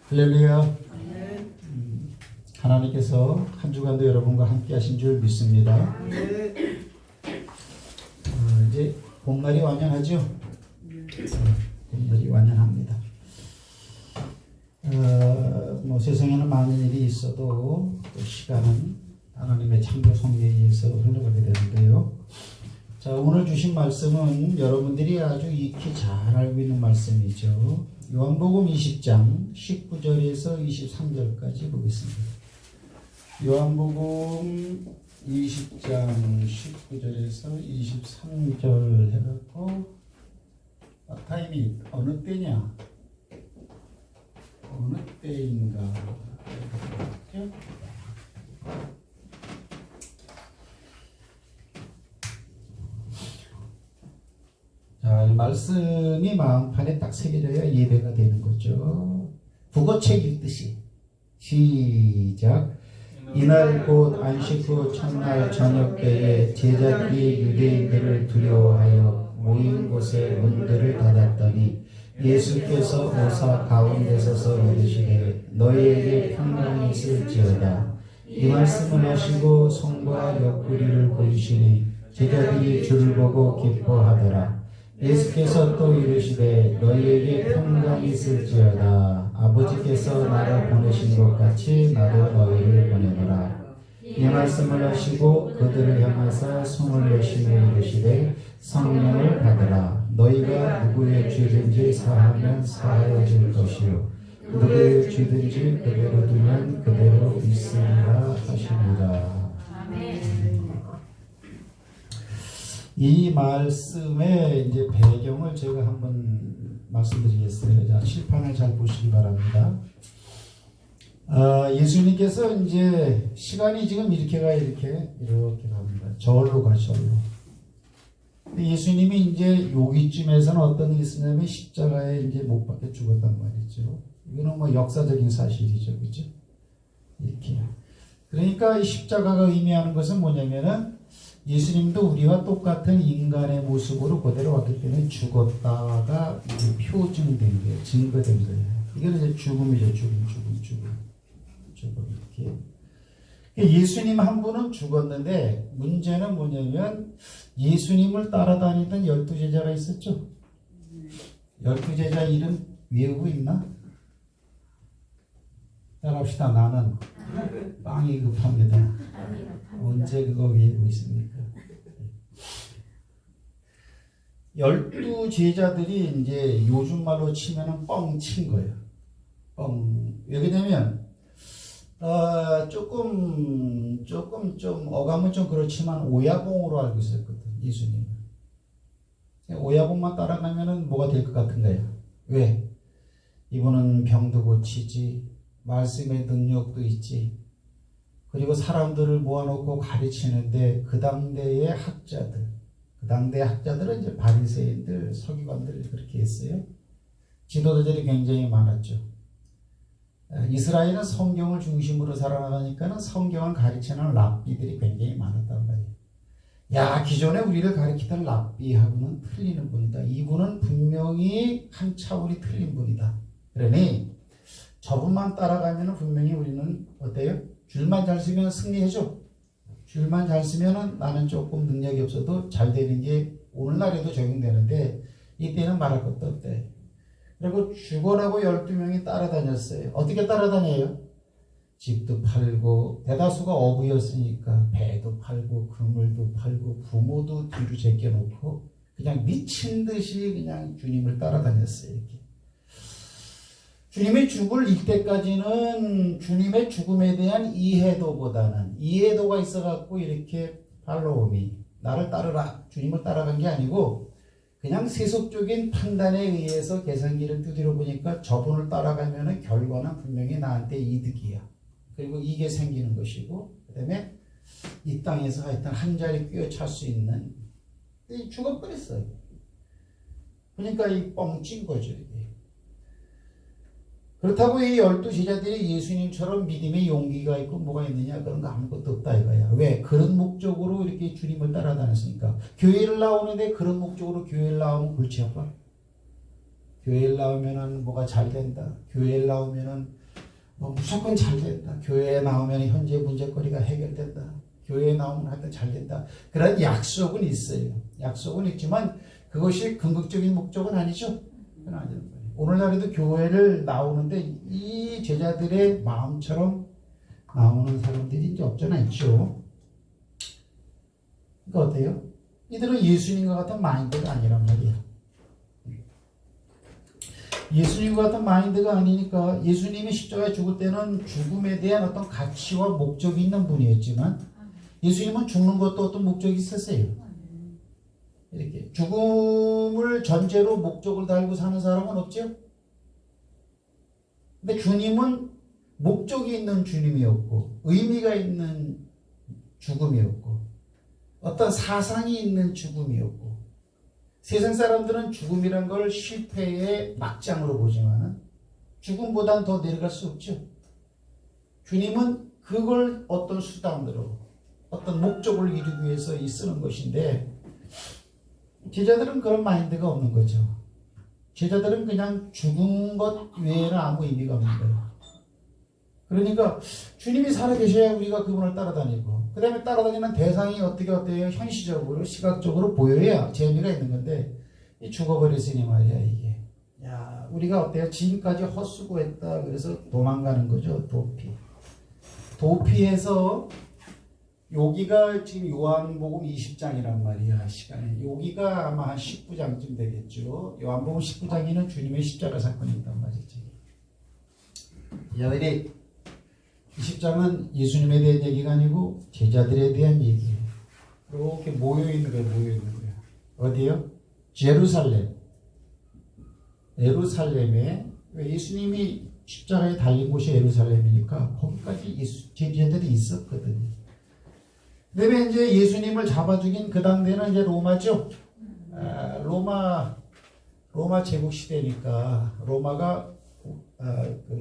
할렐루야. 하나님께서 한 주간도 여러분과 함께 하신 줄 믿습니다. 이제 봄날이 완연하죠? 봄날이 완연합니다. 세상에는 많은 일이 있어도 또 시간은 하나님의 창조 섭리에 의해서 흘러가게 되는데요. 자, 오늘 주신 말씀은 여러분들이 아주 익히 잘 알고 있는 말씀이죠. 요한복음 20장 19절에서 23절까지 보겠습니다. 요한복음 20장 19절에서 23절 해갖고 타임이 어느 때냐? 어느 때인가? 자, 말씀이 마음판에 딱 새겨져야 예배가 되는 거죠. 국어책 읽듯이 시작. 이날 곧 안식 후 첫날 저녁 때에 제자들이 유대인들을 두려워하여 모인 곳에 문들을 닫았더니 예수께서 오사 가운데 서서 이르시되 너희에게 평강이 있을지어다. 이 말씀을 하시고 성과 옆구리를 보이시니 제자들이 주를 보고 기뻐하더라. 예수께서 또 이르시되 너희에게 평강이 있을지어다. 아버지께서 나를 보내신 것 같이 나도 너희를 보내노라. 이 말씀을 하시고 그들을 향하사 손을 내쉬며 이르시되 성령을 받으라. 너희가 누구의 죄든지 사하면 사하여 줄 것이요 누구의 죄든지 그대로 두면 그대로 있으리라 하시니라. 이 말씀의 이제 배경을 제가 한번 말씀드리겠어요. 자, 칠판을 잘 보시기 바랍니다. 예수님께서 이제 시간이 지금 이렇게 갑니다. 절로 가, 절로. 근데 예수님이 이제 여기쯤에서는 어떤 일이 있었냐면 십자가에 이제 못 박혀 죽었단 말이죠. 이거는 뭐 역사적인 사실이죠, 그죠? 이렇게. 그러니까 이 십자가가 의미하는 것은 뭐냐면은 예수님도 우리와 똑같은 인간의 모습으로 그대로 왔기 때문에 죽었다가 이제 표징된 거예요. 증거된 거예요. 이게 이제 죽음이죠. 죽음. 이렇게. 예수님 한 분은 죽었는데 문제는 뭐냐면 예수님을 따라다니던 12제자가 있었죠. 12제자 이름 외우고 있나? 따라합시다. 나는 빵이 급합니다. 언제 그거 외우고 있습니까? 12제자들이 이제 요즘 말로 치면은 뻥친 거예요. 왜 그러냐면 조금 좀 어감은 좀 그렇지만 오야봉으로 알고 있었거든, 예수님은. 오야봉만 따라가면은 뭐가 될 것 같은가요? 왜? 이분은 병도 고치지, 말씀의 능력도 있지, 그리고 사람들을 모아놓고 가르치는데 그 당대의 학자들은 이제 바리새인들, 서기관들 그렇게 했어요. 지도자들이 굉장히 많았죠. 이스라엘은 성경을 중심으로 살아나가니까는 성경을 가르치는 랍비들이 굉장히 많았단 말이에요. 야, 기존에 우리를 가르치던 랍비하고는 틀리는 분이다. 이분은 분명히 한 차원이 틀린 분이다. 그러니 저분만 따라가면 분명히 우리는 어때요? 줄만 잘 쓰면 승리해줘. 줄만 잘 쓰면 나는 조금 능력이 없어도 잘 되는 게 오늘날에도 적용되는데 이때는 말할 것도 없대. 그리고 죽어라고 12명이 따라다녔어요. 어떻게 따라다녀요? 집도 팔고, 대다수가 어부였으니까 배도 팔고 그물도 팔고 부모도 뒤로 제껴놓고 그냥 미친 듯이 그냥 주님을 따라다녔어요. 이렇게. 주님의 죽을 이때까지는 주님의 죽음에 대한 이해도가 있어갖고 이렇게 팔로우미, 나를 따르라, 주님을 따라간 게 아니고 그냥 세속적인 판단에 의해서 계산기를 두드려 보니까 저분을 따라가면은 결과는 분명히 나한테 이득이야. 그리고 이게 생기는 것이고, 그 다음에 이 땅에서 하여튼 한 자리 꿰어찰 수 있는, 죽어버렸어요. 그러니까 이 뻥찐 거죠, 이게. 그렇다고 이 12제자들이 예수님처럼 믿음의 용기가 있고 뭐가 있느냐? 그런 거 아무것도 없다 이거야. 왜? 그런 목적으로 이렇게 주님을 따라다녔으니까. 교회를 나오는데 그런 목적으로 교회를 나오면 골치 아파. 교회에 나오면은 뭐가 잘 된다. 교회에 나오면은 뭐 무조건 잘 된다. 교회에 나오면 현재 문제거리가 해결된다. 교회에 나오면 하여튼 잘 된다. 그런 약속은 있어요. 약속은 있지만 그것이 궁극적인 목적은 아니죠. 그건 아니는 거예요. 오늘날에도 교회를 나오는데 이 제자들의 마음처럼 나오는 사람들이 이제 없잖아 있죠. 그러니까 어때요? 이들은 예수님과 같은 마인드가 아니란 말이야. 예수님과 같은 마인드가 아니니까 예수님이 십자가에 죽을 때는 죽음에 대한 어떤 가치와 목적이 있는 분이었지만 예수님은 죽는 것도 어떤 목적이 있었어요. 이렇게 죽음을 전제로 목적을 달고 사는 사람은 없죠. 근데 주님은 목적이 있는 주님이었고 의미가 있는 죽음이었고 어떤 사상이 있는 죽음이었고 세상 사람들은 죽음이란 걸 실패의 막장으로 보지만 죽음보단 더 내려갈 수 없죠. 주님은 그걸 어떤 수단으로 어떤 목적을 이루기 위해서 쓰는 것인데 제자들은 그런 마인드가 없는 거죠. 제자들은 그냥 죽은 것 외에는 아무 의미가 없는 거예요. 그러니까 주님이 살아계셔야 우리가 그분을 따라다니고 그 다음에 따라다니는 대상이 어떻게 어때요? 현시적으로 시각적으로 보여야 재미가 있는 건데 죽어버렸으니 말이야 이게. 야 우리가 어때요? 지금까지 헛수고했다 그래서 도망가는 거죠. 도피해서 여기가 지금 요한복음 20장이란 말이야 시간에. 여기가 아마 한 19장쯤 되겠죠. 요한복음 19장에는 주님의 십자가 사건이 있단 말이지. 여러분이 20장은 예수님에 대한 얘기가 아니고 제자들에 대한 얘기예요. 이렇게 모여있는 거야. 어디요? 예루살렘에 왜 예수님이 십자가에 달린 곳이 예루살렘이니까 거기까지 제자들이 있었거든요. 그다음에 이제 예수님을 잡아 죽인 그 당대는 이제 로마죠. 로마 제국 시대니까 로마가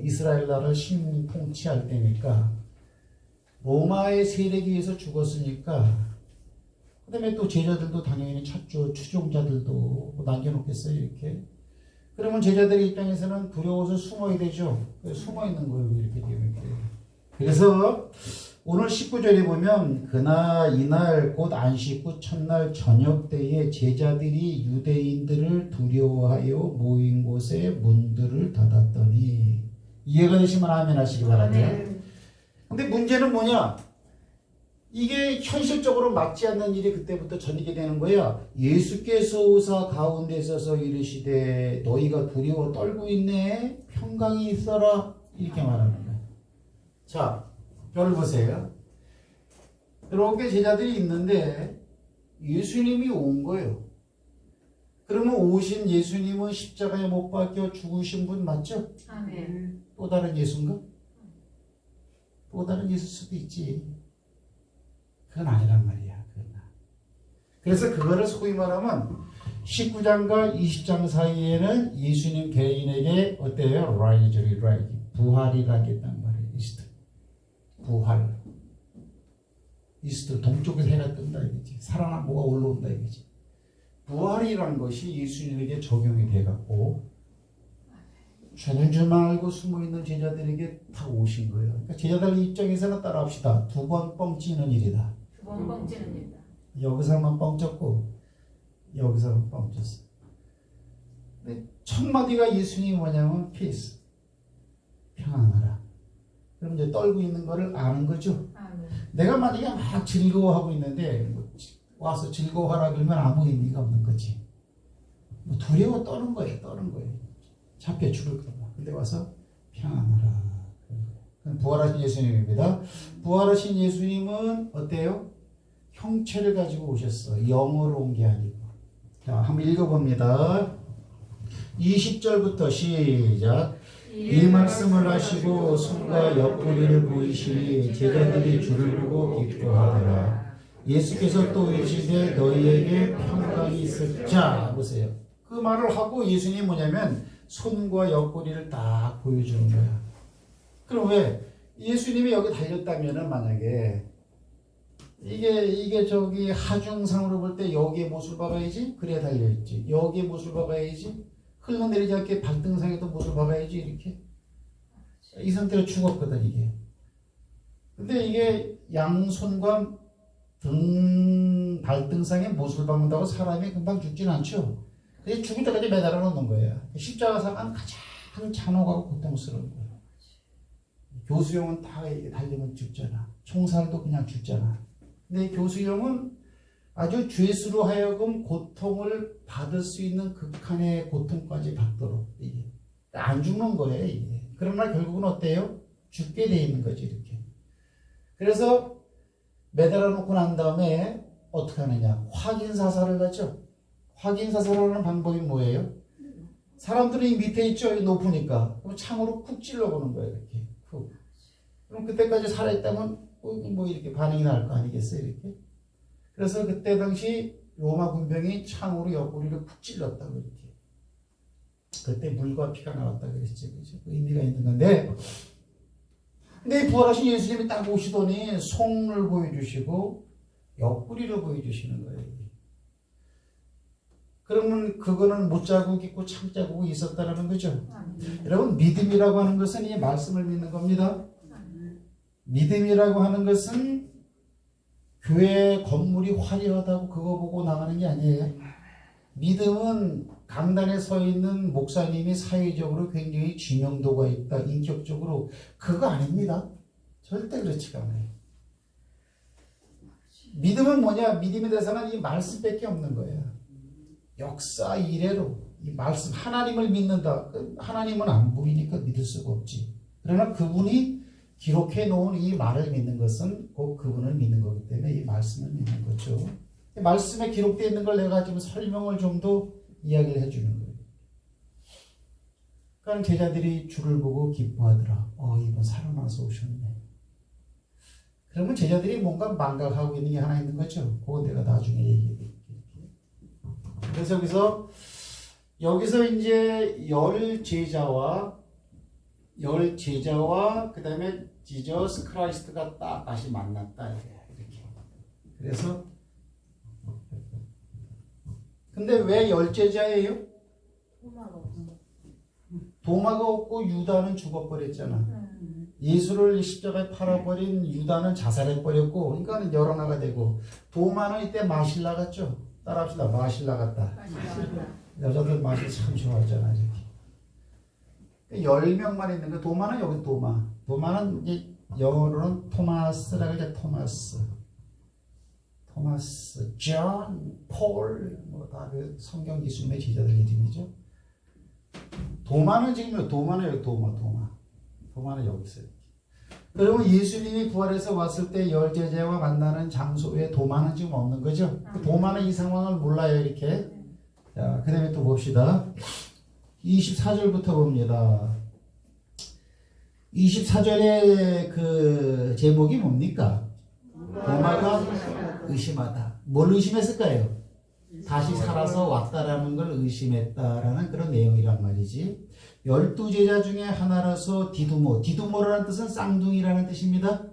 이스라엘 나라를 식민 통치할 때니까 로마의 세력에 의해서 죽었으니까 그 다음에 또 제자들도 당연히 찾죠. 추종자들도 뭐 남겨놓겠어요 이렇게. 그러면 제자들의 입장에서는 두려워서 숨어야 되죠. 숨어 있는 거예요 이렇게 되면. 그래서 오늘 19절에 보면 이날 곧 안식 후 첫날 저녁 때에 제자들이 유대인들을 두려워하여 모인 곳에 문들을 닫았더니 이해가 되시면 아멘 하시기 바랍니다. 근데 문제는 뭐냐? 이게 현실적으로 맞지 않는 일이 그때부터 전이게 되는 거야. 예수께서 오사 가운데 서서 이르시되 너희가 두려워 떨고 있네. 평강이 있어라. 이렇게 말하는 거야. 자, 별을 보세요. 이렇게 제자들이 있는데 예수님이 온 거예요. 그러면 오신 예수님은 십자가에 못 박혀 죽으신 분 맞죠? 아멘. 또 다른 예수인가? 또 다른 예수일 수도 있지. 그건 아니란 말이야. 그래서 그거를 소위 말하면 19장과 20장 사이에는 예수님 개인에게 어때요? 부활이라고 했단 말이에요. 부활. 이스트 동쪽에서 해가 뜬다 이거지. 살아난 뭐가 올라온다 이거지. 부활이라는 것이 예수님에게 적용이 돼갖고 죽은 줄만 알고 숨어있는 제자들에게 다 오신 거예요. 그러니까 제자들 입장에서는 따라합시다. 2번 뻥찌는 일이다. 2번 뻥찌는 일이다. 여기서만 뻥쳤고 여기서만 뻥쳤어. 근데 첫 마디가 예수님이 뭐냐면 peace. 평안하라. 그럼 이제 떨고 있는 거를 아는 거죠. 아멘. 내가 만약에 막 즐거워하고 있는데 와서 즐거워하라 그러면 아무 의미가 없는 거지. 두려워 떠는 거예요. 잡혀 죽을까 봐. 근데 와서 평안하라. 부활하신 예수님입니다. 부활하신 예수님은 어때요? 형체를 가지고 오셨어. 영으로 온 게 아니고. 자, 한번 읽어봅니다. 20절부터 시작. 이 말씀을 하시고 손과 옆구리를 보이시니 제자들이 주를 보고 기뻐하더라. 예수께서 또 이르시되 너희에게 평강이 있을. 자 보세요. 그 말을 하고 예수님이 뭐냐면 손과 옆구리를 딱 보여주는 거야. 그럼 왜 예수님이 여기 달렸다면은 만약에 이게 하중상으로 볼 때 여기에 못을 박아야지. 그래야 달려있지. 여기에 못을 박아야지. 흘러내리지 않게 발등상에도 못을 박아야지 이렇게. 이 상태로 죽었거든 이게. 근데 이게 양손과 발등상에 못을 박는다고 사람이 금방 죽진 않죠. 그게 죽을 때까지 매달아 놓는 거예요. 십자가 사망은 가장 잔혹하고 고통스러운 거예요. 교수형은 다 달리면 죽잖아. 총살도 그냥 죽잖아. 근데 교수형은 아주 죄수로 하여금 고통을 받을 수 있는 극한의 고통까지 받도록 이게 안 죽는 거예요 이게. 그러나 결국은 어때요? 죽게 돼 있는 거지 이렇게. 그래서 매달아 놓고 난 다음에 어떻게 하느냐? 확인 사살을 하죠. 확인 사살하는 방법이 뭐예요? 사람들이 이 밑에 있죠. 높으니까. 그럼 창으로 쿡 찔러보는 거예요 이렇게. 쿡. 그럼 그때까지 살아있다면 뭐 이렇게 반응이 날 거 아니겠어요 이렇게. 그래서 그때 당시 로마 군병이 창으로 옆구리를 푹 찔렀다고 이렇게. 그때 물과 피가 나왔다 그랬죠. 그죠? 의미가 있는 건데. 근데 부활하신 예수님이 딱 오시더니 손을 보여주시고 옆구리를 보여주시는 거예요. 그러면 그거는 못자국 있고 창자국이 있었다는 거죠. 여러분 믿음이라고 하는 것은 이 말씀을 믿는 겁니다. 믿음이라고 하는 것은 교회 건물이 화려하다고 그거 보고 나가는 게 아니에요. 믿음은 강단에 서 있는 목사님이 사회적으로 굉장히 지명도가 있다, 인격적으로 그거 아닙니다. 절대 그렇지가 않아요. 믿음은 뭐냐? 믿음에 대해서는 이 말씀밖에 없는 거예요. 역사 이래로 이 말씀 하나님을 믿는다. 하나님은 안 보이니까 믿을 수가 없지. 그러나 그분이 기록해 놓은 이 말을 믿는 것은 곧 그분을 믿는 거기 때문에 이 말씀을 믿는 거죠. 말씀에 기록되어 있는 걸 내가 지금 설명을 좀 더 이야기를 해주는 거예요. 그러니까 제자들이 주를 보고 기뻐하더라. 이분 살아나서 오셨네. 그러면 제자들이 뭔가 망각하고 있는 게 하나 있는 거죠. 그거 내가 나중에 얘기해 드릴게요. 그래서 여기서 이제 열 제자와 그 다음에 지저스 크라이스트가 딱 다시 만났다 이렇게. 그래서 근데 왜 열 제자예요? 도마가 없고 유다는 죽어버렸잖아. 예수를 십자가에 팔아버린 유다는 자살해버렸고, 그러니까 열하나가 되고, 도마는 이때 마실 나갔죠. 따라합시다. 마실 나갔다. 여자들 마실 참 좋아하잖아. 이렇게. 10명만 있는 거. 도마는 여기 도마. 도마는 이제 영어로는 토마스라고 하죠. 토마스, 존, 폴, 뭐 다 그 성경 기술의 제자들 이름이죠. 도마는 지금 도마는 여기 도마는 여기 있어요. 그러면 예수님이 부활해서 왔을 때 열 제자와 만나는 장소에 도마는 지금 없는 거죠. 도마는 이 상황을 몰라요 이렇게. 자, 그 다음에 또 봅시다. 24절부터 봅니다. 24절의 그 제목이 뭡니까? 도마가 의심하다. 뭘 의심했을까요? 다시 살아서 왔다라는 걸 의심했다라는 그런 내용이란 말이지. 12제자 중에 하나라서 디두모라는 뜻은 쌍둥이라는 뜻입니다.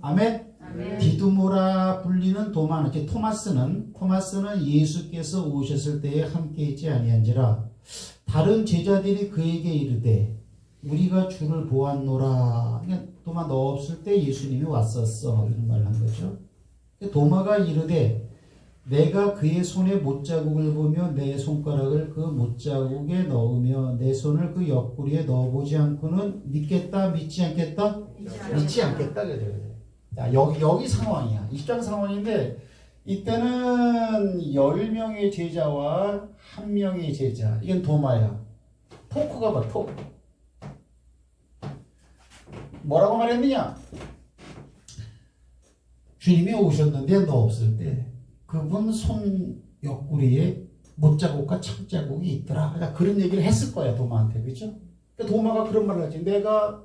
아멘? 디두모라 불리는 도마는, 즉 토마스는 예수께서 오셨을 때에 함께 있지 아니한지라 다른 제자들이 그에게 이르되 우리가 주를 보았노라. 그러니까 도마 너 없을 때 예수님이 왔었어. 이런 말을 한 거죠. 도마가 이르되 내가 그의 손에 못자국을 보며 내 손가락을 그 못자국에 넣으며 내 손을 그 옆구리에 넣어보지 않고는 믿겠다, 믿지 않겠다? 믿지 않겠다. 자, 여기 상황이야. 20장 상황인데 이때는 10명의 제자와 1명의 제자. 이건 도마야. 토크가 봐, 토크. 뭐라고 말했느냐? 주님이 오셨는데 너 없을 때 그분 손 옆구리에 못자국과 창자국이 있더라. 그러니까 그런 얘기를 했을 거야 도마한테. 그렇죠? 도마가 그런 말을 하지. 내가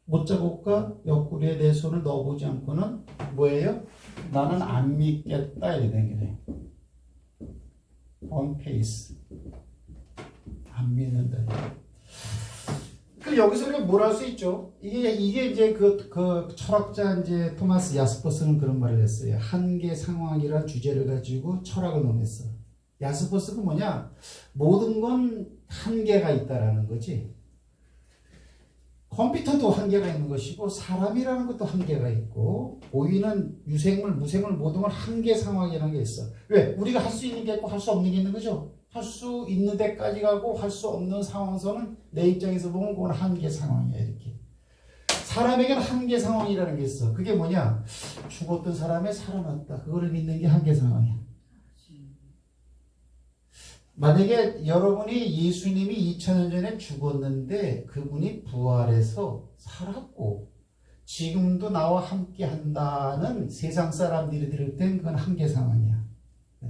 못자국과 옆구리에 내 손을 넣어보지 않고는 뭐예요? 나는 안 믿겠다. 이렇게 된 게. on pace. 안 믿는다. 여기서 우리가 뭘 할 수 있죠? 이게 이제 그 철학자 이제 토마스 야스퍼스는 그런 말을 했어요. 한계 상황이란 주제를 가지고 철학을 논했어. 야스퍼스가 뭐냐? 모든 건 한계가 있다라는 거지. 컴퓨터도 한계가 있는 것이고 사람이라는 것도 한계가 있고 보이는 유생물, 무생물 모든 건 한계 상황이라는 게 있어. 왜? 우리가 할 수 있는 게 있고 할 수 없는 게 있는 거죠. 할 수 있는 데까지 가고 할 수 없는 상황에서는 내 입장에서 보면 그건 한계 상황이야 이렇게. 사람에게는 한계 상황이라는 게 있어. 그게 뭐냐? 죽었던 사람이 살아났다. 그거를 믿는 게 한계 상황이야. 만약에 여러분이 예수님이 2000년 전에 죽었는데 그분이 부활해서 살았고 지금도 나와 함께 한다는 세상 사람들이 들을 땐 그건 한계 상황이야.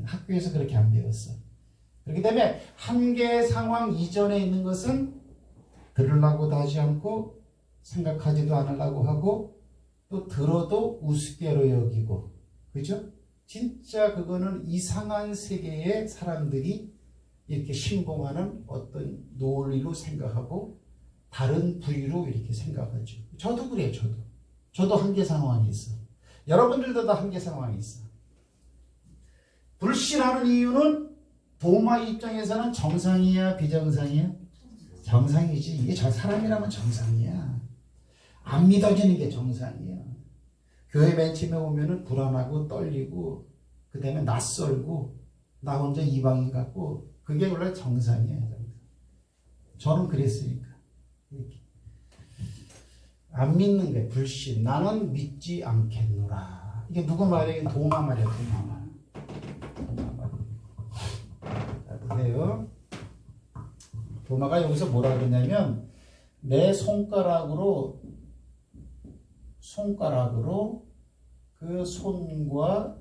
학교에서 그렇게 안 배웠어. 그렇기 때문에 한계 상황 이전에 있는 것은 들으려고도 하지 않고 생각하지도 않으려고 하고 또 들어도 우습게로 여기고, 그죠? 진짜 그거는 이상한 세계의 사람들이 이렇게 신봉하는 어떤 논리로 생각하고 다른 부위로 이렇게 생각하죠. 저도 그래요. 저도 한계 상황이 있어. 여러분들도 다 한계 상황이 있어. 불신하는 이유는 도마 입장에서는 정상이야 비정상이야? 정상이지. 이게 저 사람이라면 정상이야. 안 믿어지는 게 정상이야. 교회 맨 처음에 오면은 불안하고 떨리고 그 다음에 낯설고 나 혼자 이방인 같고 그게 원래 정상이에요. 저는 그랬으니까. 이렇게. 안 믿는 거예요. 불신. 나는 믿지 않겠노라. 이게 누구 말이에요? 도마 말이야. 도마 말. 자, 보세요. 도마가 여기서 뭐라 그러냐면 내 손가락으로 그 손과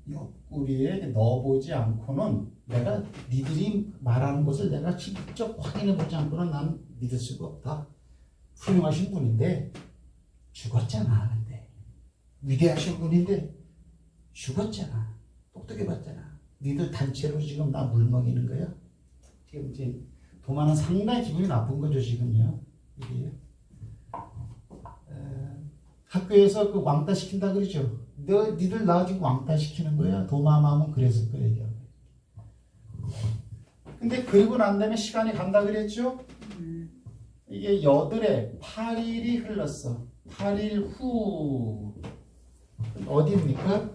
옆구리에 넣어보지 않고는 내가 니들이 말하는 것을 내가 직접 확인해보지 않고는 난 믿을 수가 없다. 훌륭하신 분인데 죽었잖아. 근데 위대하신 분인데 죽었잖아. 똑똑해봤잖아. 니들 단체로 지금 나 물먹이는 거야? 지금 이제 도마는 상당히 기분이 나쁜 거죠 지금요. 이게 학교에서 그 왕따 시킨다 그러죠. 니들 나 지금 왕따 시키는 거야. 도마 마음은 그랬을 거야. 얘기하고. 근데 그리고 난 다음에 시간이 간다 그랬죠. 이게 여들에 8일이 흘렀어. 8일 후 어디입니까?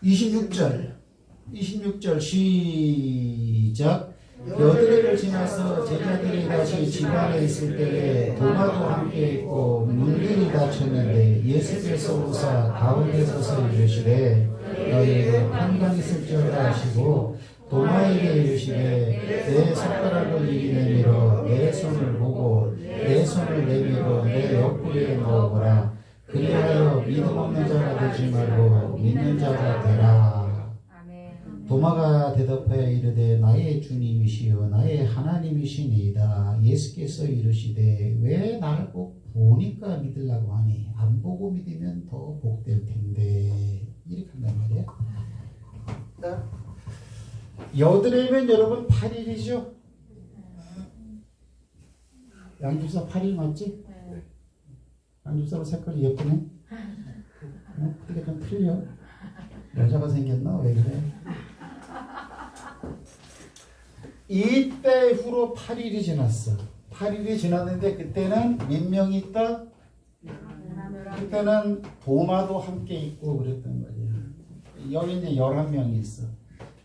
26절 시작. 여드레를 지나서 제자들이 다시 집 안에 있을 때에 도마도 함께 있고 문들이 닫혔는데 예수께서 오사 가운데 서서 이르시되 너희에게 평강 있을지어다 하시고 도마에게 이르시되 내 손가락을 이리 내밀어 내 손을 보고 내 손을 내밀어 내 옆구리에 넣어보라. 그리하여 믿음 없는 자가 되지 말고 믿는 자가 되라. 도마가 대답하여 이르되 나의 주님이시여 나의 하나님이시니이다. 예수께서 이르시되 왜 나를 꼭 보니까 믿으려고 하니? 안 보고 믿으면 더 복될 텐데. 이렇게 한단 말이야. 여드레면 여러분 8일이죠? 양집사 8일 맞지? 양집사로 색깔이 예쁘네? 어떻게 좀 틀려? 여자가 생겼나? 왜 그래? 이때 후로 8일이 지났어. 8일이 지났는데 그때는 몇 명이 있다? 그때는 도마도 함께 있고 그랬단 말이야. 여기 이제 11명이 있어.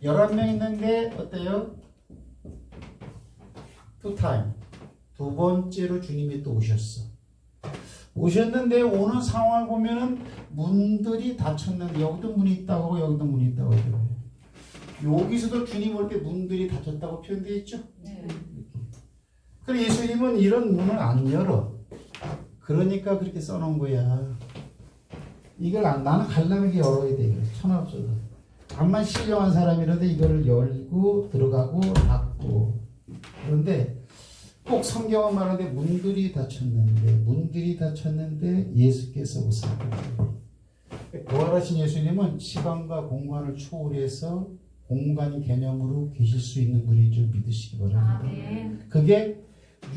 11명 있는데 어때요? two time. 두 번째로 주님이 또 오셨어. 오셨는데 오는 상황을 보면은 문들이 닫혔는데 여기도 문이 있다고 하고 여기도 문이 있다고 하더라고요. 여기서도 주님 올 때 문들이 닫혔다고 표현되어 있죠? 네. 그럼 예수님은 이런 문을 안 열어. 그러니까 그렇게 써놓은 거야. 이걸 나는 가려면 이게 열어야 돼. 천하없어도. 암만 신령한 사람이라도 이걸 열고 들어가고 닫고. 그런데 꼭 성경은 말하는데 문들이 닫혔는데 예수께서 오셨다. 부활하신 예수님은 시간과 공간을 초월해서 공간 개념으로 계실 수 있는 분인 줄 믿으시기 바랍니다. 그게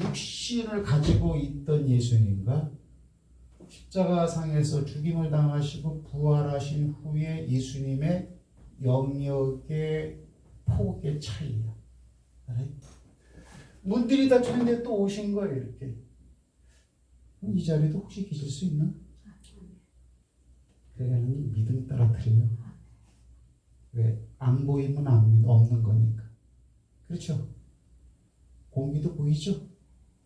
육신을 가지고 있던 예수님과 십자가상에서 죽임을 당하시고 부활하신 후에 예수님의 영역의 폭의 차이야. 문들이 닫혔는데 또 오신 거예요. 이렇게. 이 자리도 혹시 계실 수 있나? 그러니 믿음 떨어뜨려. 왜? 안 보이면 안 믿, 없는 거니까. 그렇죠? 공기도 보이죠?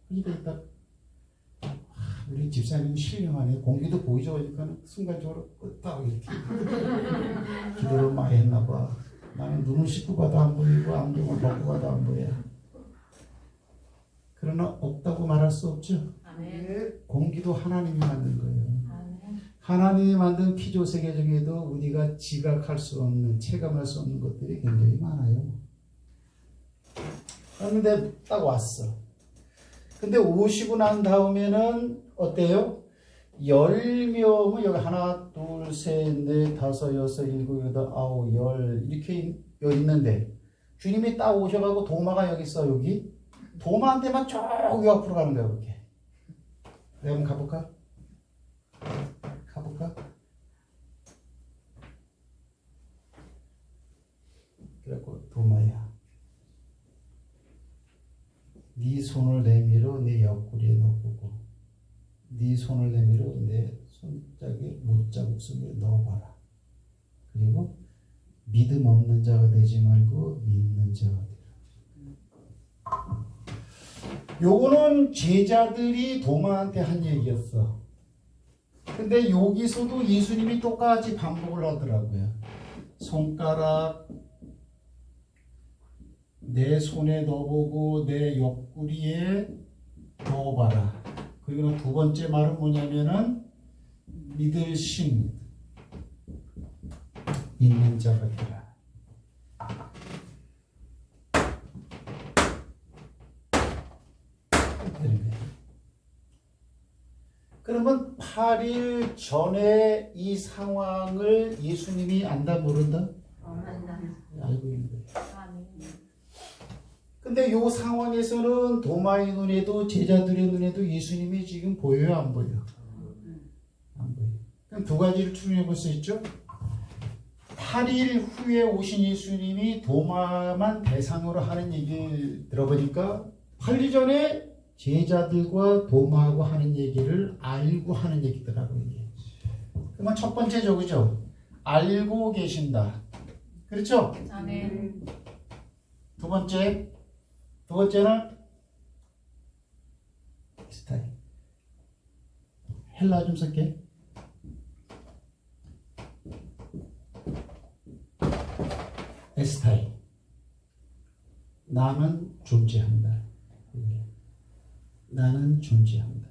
그러니까 딱 우리 집사님 신령하네. 공기도 보이죠? 그러니까 순간적으로 딱 이렇게 기도를 많이 했나 봐. 나는 눈을 씻고 봐도 안 보이고 안경을 벗고 봐도 안 보여. 그러나 없다고 말할 수 없죠. 아멘. 공기도 하나님이 만든 거예요. 아멘. 하나님이 만든 피조 세계 중에도 우리가 지각할 수 없는, 체감할 수 없는 것들이 굉장히 많아요. 그런데 딱 왔어. 근데 오시고 난 다음에는 어때요? 10명은 여기 하나, 둘, 셋, 넷, 다섯, 여섯, 일곱, 여덟, 아홉, 열 이렇게 여기 있는데 주님이 딱 오셔가고 도마가 여기 있어. 여기 도마한테만 저기 앞으로 가는 거야. 이렇게. 내가 한번 가볼까? 가볼까? 그래갖고 도마야, 네 손을 내밀어 내 옆구리에 넣어보고 네 손을 내밀어 내 손짝에 못자국 속에 넣어봐라. 그리고 믿음 없는 자가 되지 말고 믿는 자가 되라. 요거는 제자들이 도마한테 한 얘기였어. 근데 여기서도 예수님이 똑같이 반복을 하더라고요. 손가락 내 손에 넣어보고 내 옆구리에 넣어봐라. 그리고 두 번째 말은 뭐냐면은 믿을 심 있는 자가 되라. 그러면 8일 전에 이 상황을 예수님이 안다 모른다? 알고 있는 거예요. 아멘. 근데 이 상황에서는 도마의 눈에도 제자들의 눈에도 예수님이 지금 보여요, 안 보여요? 안 보여요. 그럼 두 가지를 추론해 볼 수 있죠. 8일 후에 오신 예수님이 도마만 대상으로 하는 얘기를 들어보니까 8일 전에 제자들과 도마하고 하는 얘기를 알고 하는 얘기더라고요. 이게. 그러면 첫 번째 저거죠. 알고 계신다. 그렇죠? 아멘. 두 번째는 스타일. 헬라 좀 쓸게. 에스타일. 나는 존재한다. 나는 존재한다.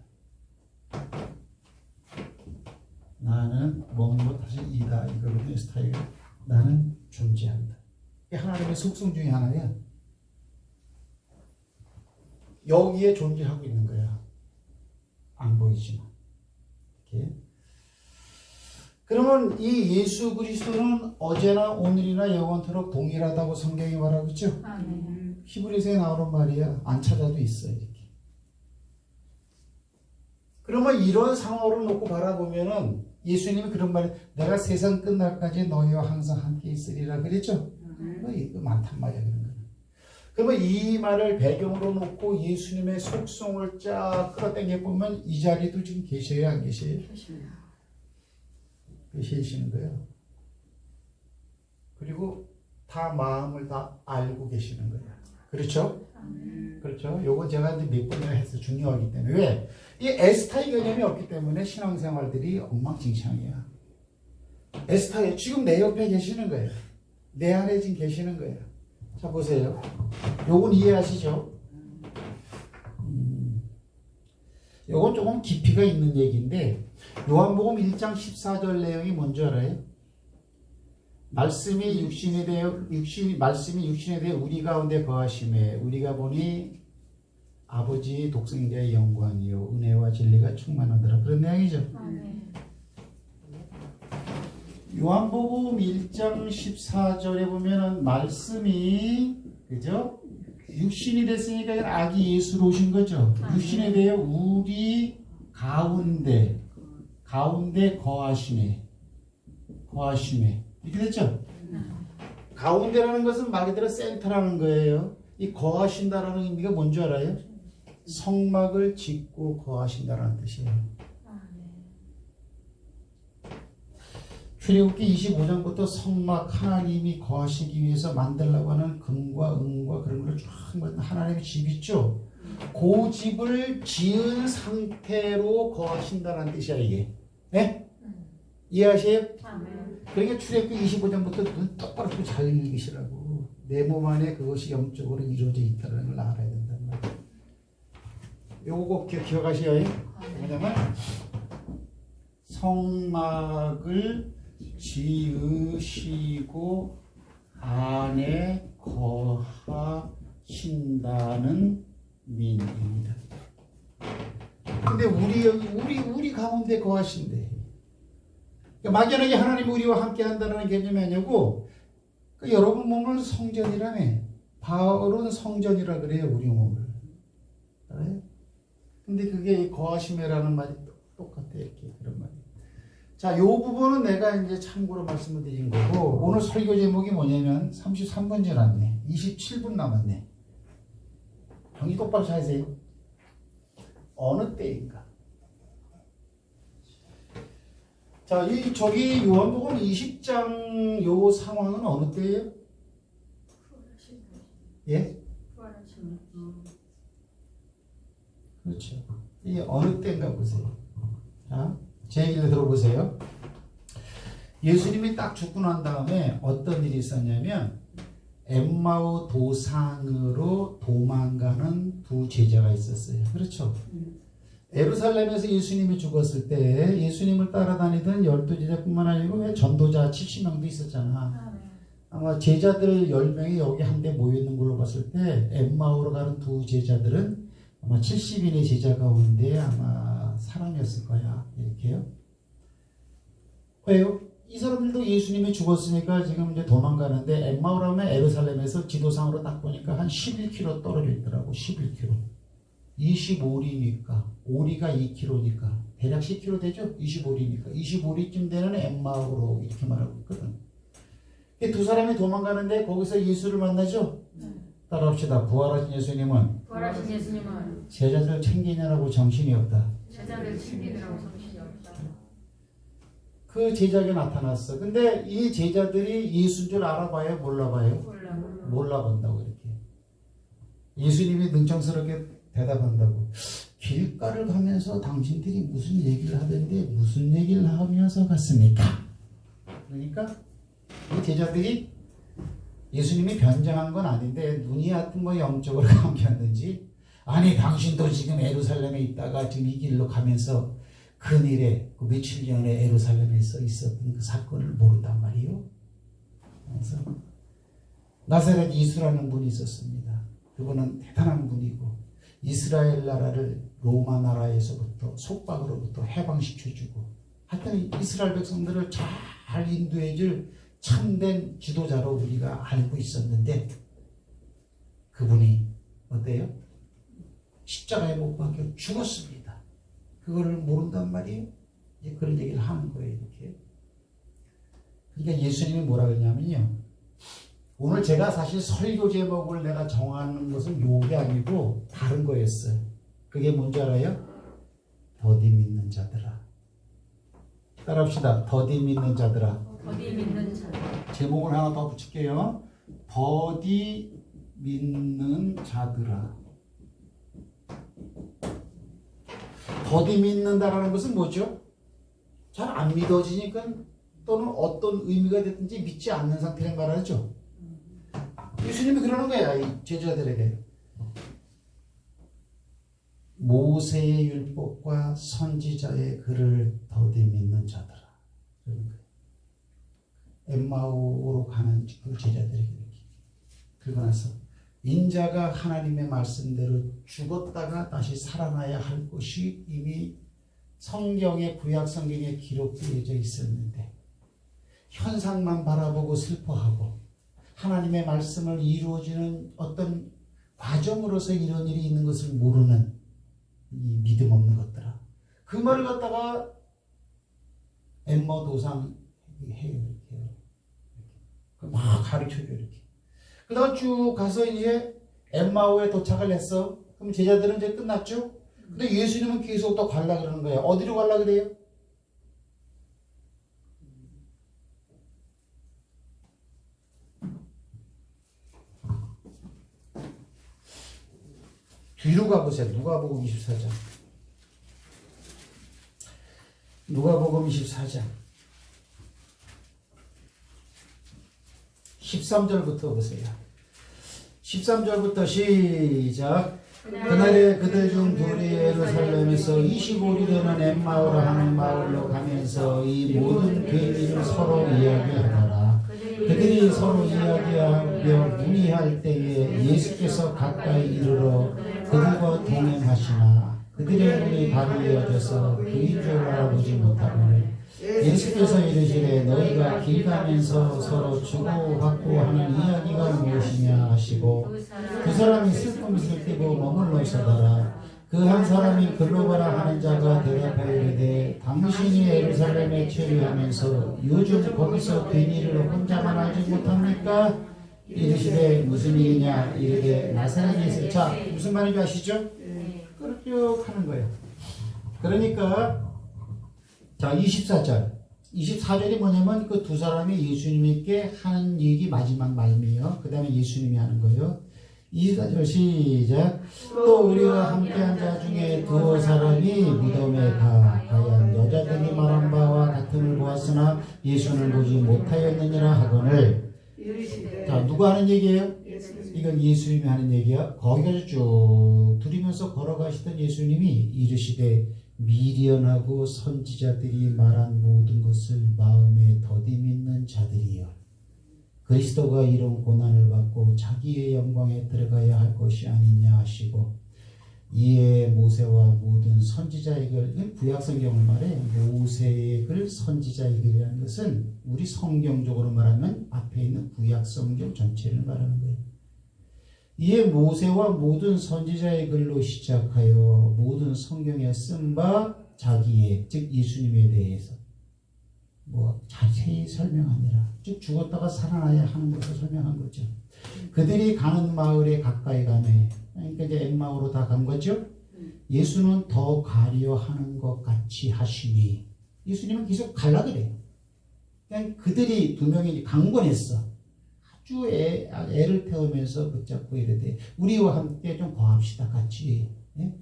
나는 뭔가 다시 이다. 이거거든요. 스타일. 나는 존재한다. 이게 하나님의 속성 중에 하나야. 여기에 존재하고 있는 거야. 안 보이지만. 이렇게. 그러면 이 예수 그리스도는 어제나 오늘이나 영원토록 동일하다고 성경이 말하고 있죠? 아멘. 히브리서에 나오는 말이야. 안 찾아도 있어. 이렇게. 그러면 이런 상황으로 놓고 바라보면은 예수님이 그런 말을 내가 세상 끝날까지 너희와 항상 함께 있으리라 그랬죠? 이거 많단 말이야. 그런 거는. 그러면 이 말을 배경으로 놓고 예수님의 속성을 쫙 끌어당겨 보면 이 자리도 지금 계셔요, 안 계셔요? 계시는 거예요. 그리고 다 마음을 다 알고 계시는 거예요. 그렇죠? 그렇죠. 요거 제가 이제 몇 번이나 해서 중요하기 때문에. 왜? 이 에스타의 개념이 없기 때문에 신앙생활들이 엉망진창이야. 에스타에 지금 내 옆에 계시는 거예요. 내 안에 지금 계시는 거예요. 자, 보세요. 요건 이해하시죠? 요건 조금 깊이가 있는 얘기인데, 요한복음 1장 14절 내용이 뭔지 알아요? 말씀이 육신에 대해 우리 가운데 거하심에 우리가 보니 아버지의 독생자의 영광이요 은혜와 진리가 충만하더라. 그런 내용이죠. 아멘. 요한복음 1장 14절에 보면은 말씀이 그죠? 육신이 됐으니까 아기 예수로 오신 거죠. 육신에 대해 우리 가운데 거하심에 이렇게 됐죠? 가운데라는 것은 말 그대로 센터라는 거예요. 이 거하신다라는 의미가 뭔지 알아요? 성막을 짓고 거하신다라는 뜻이에요. 출애굽기 25장부터 성막 하나님이 거하시기 위해서 만들려고 하는 금과 은과 그런 걸 쫙 하나님의 집 있죠. 그 집을 지은 상태로 거하신다는 뜻이야 이게. 네? 이해하세요? 그러니까 출애굽기 25장부터 눈 똑바로 뜨고 잘 읽으시라고. 내 몸 안에 그것이 영적으로 이루어져 있다는 걸 알아야 된단 말이에요. 요거 꼭 기억하셔야 해요. 뭐냐면 성막을 지으시고 안에 거하신다는 민입니다. 근데 우리 가운데 거하신대. 그러니까 막연하게 하나님이 우리와 함께 한다는 개념이 아니고 그러니까 여러분 몸을 성전이라며. 바울은 성전이라 그래요. 우리 몸을. 알아요? 근데 그게 거하심이라는 말이 똑같아 이렇게 그런 말이에요. 자, 요 부분은 내가 이제 참고로 말씀을 드린 거고 오늘 설교 제목이 뭐냐면 33분 지났네. 27분 남았네. 정리 똑바로 차세요. 어느 때인가? 자, 저기 요한복음 20장 요 상황은 어느 때예요? 예? 그렇죠. 이게 어느 때인가 보세요. 자, 제 얘기를 들어보세요. 예수님이 딱 죽고 난 다음에 어떤 일이 있었냐면 엠마오 도상으로 도망가는 두 제자가 있었어요. 그렇죠. 예루살렘에서 예수님이 죽었을 때 예수님을 따라다니던 12제자뿐만 아니고 왜 전도자 70명도 있었잖아. 아마 제자들 10명이 여기 한데 모여있는 걸로 봤을 때 엠마오로 가는 두 제자들은 아마 70인의 제자 가운데 아마 사람이었을 거야. 이렇게요. 왜요? 이 사람들도 예수님이 죽었으니까 지금 이제 도망가는데 엠마오라면 예루살렘에서 지도상으로 딱 보니까 한 11km 떨어져 있더라고. 11km. 25리니까 오리가 2km니까 대략 10km 되죠? 25리니까 25리쯤 되는 엠마오로 이렇게 말하고 있거든. 두 사람이 도망가는데 거기서 예수를 만나죠? 따라합시다. 부활하신 예수님은 제자들 챙기느라고 정신이 없다. 제자를 챙기느라고 정신이 없다. 그 제자가 나타났어. 근데 이 제자들이 예수인 줄 알아봐요? 몰라봐요? 몰라본다고 이렇게. 예수님이 능청스럽게 대답한다고. 길가를 가면서 당신들이 무슨 얘기를 하던데 무슨 얘기를 하면서 갔습니까? 그러니까 이 제자들이 예수님이 변장한 건 아닌데 눈이 하여튼 뭐 영적으로 감겼는지 아니 당신도 지금 예루살렘에 있다가 지금 이 길로 가면서 근일에 그 며칠 전에 예루살렘에서 있었던 그 사건을 모른단 말이에요. 그래서 나사렛 이수라는 분이 있었습니다. 그분은 대단한 분이고 이스라엘 나라를 로마 나라에서부터 속박으로부터 해방시켜주고 하여튼 이스라엘 백성들을 잘 인도해줄 참된 지도자로 우리가 알고 있었는데 그분이 어때요? 십자가에 못 박혀 죽었습니다. 그거를 모른단 말이에요. 이제 그런 얘기를 하는 거예요. 이렇게. 그러니까 예수님이 뭐라 그러냐면요. 오늘 제가 사실 설교 제목을 내가 정하는 것은 요게 아니고 다른 거였어요. 그게 뭔지 알아요? 더디 믿는 자들아. 따라합시다. 더디 믿는 자들아. 더디 믿는 자들아. 제목을 하나 더 붙일게요. 더디 믿는 자들아. 더디 믿는다라는 것은 뭐죠? 잘 안 믿어지니까 또는 어떤 의미가 됐든지 믿지 않는 상태를 말하죠. 예수님이 그러는 거야, 이 제자들에게. 모세의 율법과 선지자의 글을 더디 믿는 자들아. 그러는 거예요. 엠마오로 가는 그 제자들에게 이렇게. 그러고 나서 인자가 하나님의 말씀대로 죽었다가 다시 살아나야 할 것이 이미 성경의 구약 성경에 기록되어져 있었는데 현상만 바라보고 슬퍼하고 하나님의 말씀을 이루어지는 어떤 과정으로서 이런 일이 있는 것을 모르는 이 믿음 없는 것들아. 그 말을 갖다가 엠마 도상 해요. 이렇게 막 가르쳐줘 이렇게. 그다음 쭉 가서 이제 엠마오에 도착을 했어. 그럼 제자들은 이제 끝났죠? 근데 예수님은 계속 또 갈라 그러는 거예요. 어디로 갈라 그래요? 뒤로 가보세요. 누가복음 24장. 누가복음 24장. 13절부터 보세요. 13절부터 시작. 그날에 그들 중 둘이 예루살렘에서 25리 되는 엠마오라 하는 마을로 가면서 이 모든 괴미를 서로 이야기하더라. 그들이 서로 이야기하며 문의할 때에 예수께서 가까이 이르러 그들과 동행하시나 그들의 눈이 바로 이어져서 그인 줄 알아보지 못하거늘 예수께서 이르시되 너희가 길 가면서 서로 주고받고 하는 이야기가 무엇이냐 하시고 두 사람이 슬픔을 띠고 머물러 서더라. 그 한 사람이 글로바라 하는 자가 대답하여 이르되 당신이 예루살렘에 체류하면서 요즘 거기서 괜히를 혼자만 알지 못합니까? 이르시되 무슨 일이냐 이르되 나사렛에서. 자, 무슨 말인지 아시죠? 그렇게 하는 거예요. 그러니까 자, 24절. 24절이 뭐냐면 그 두 사람이 예수님께 하는 얘기 마지막 말이에요. 그 다음에 예수님이 하는 거예요. 24절 시작. 또 우리와 함께한 자 중에 두어 사람이 무덤에 가야 여자들이 말한 바와 같음을 보았으나 예수는 보지 못하였느니라 하거늘. 자, 누가 하는 얘기예요? 이건 예수님이 하는 얘기야. 거기까지 쭉 들으면서 걸어가시던 예수님이 이르시되 미련하고 선지자들이 말한 모든 것을 마음에 더디 믿는 자들이여. 그리스도가 이런 고난을 받고 자기의 영광에 들어가야 할 것이 아니냐 하시고 이에 모세와 모든 선지자의 글, 구약성경을 말해 모세의 글, 선지자의 글이라는 것은 우리 성경적으로 말하면 앞에 있는 구약성경 전체를 말하는 거예요. 이에 모세와 모든 선지자의 글로 시작하여 모든 성경에 쓴 바 자기의, 즉 예수님에 대해서 자세히 설명하니라. 즉 죽었다가 살아나야 하는 것을 설명한 거죠. 그들이 가는 마을에 가까이 가매. 그러니까 이제 엠마오로 다 간 거죠. 예수는 더 가려 하는 것 같이 하시니 예수님은 계속 갈라 그래요. 그냥 그들이 두 명이 강권했어. 아주 애를 태우면서 붙잡고 이르되 우리와 함께 좀 거합시다. 같이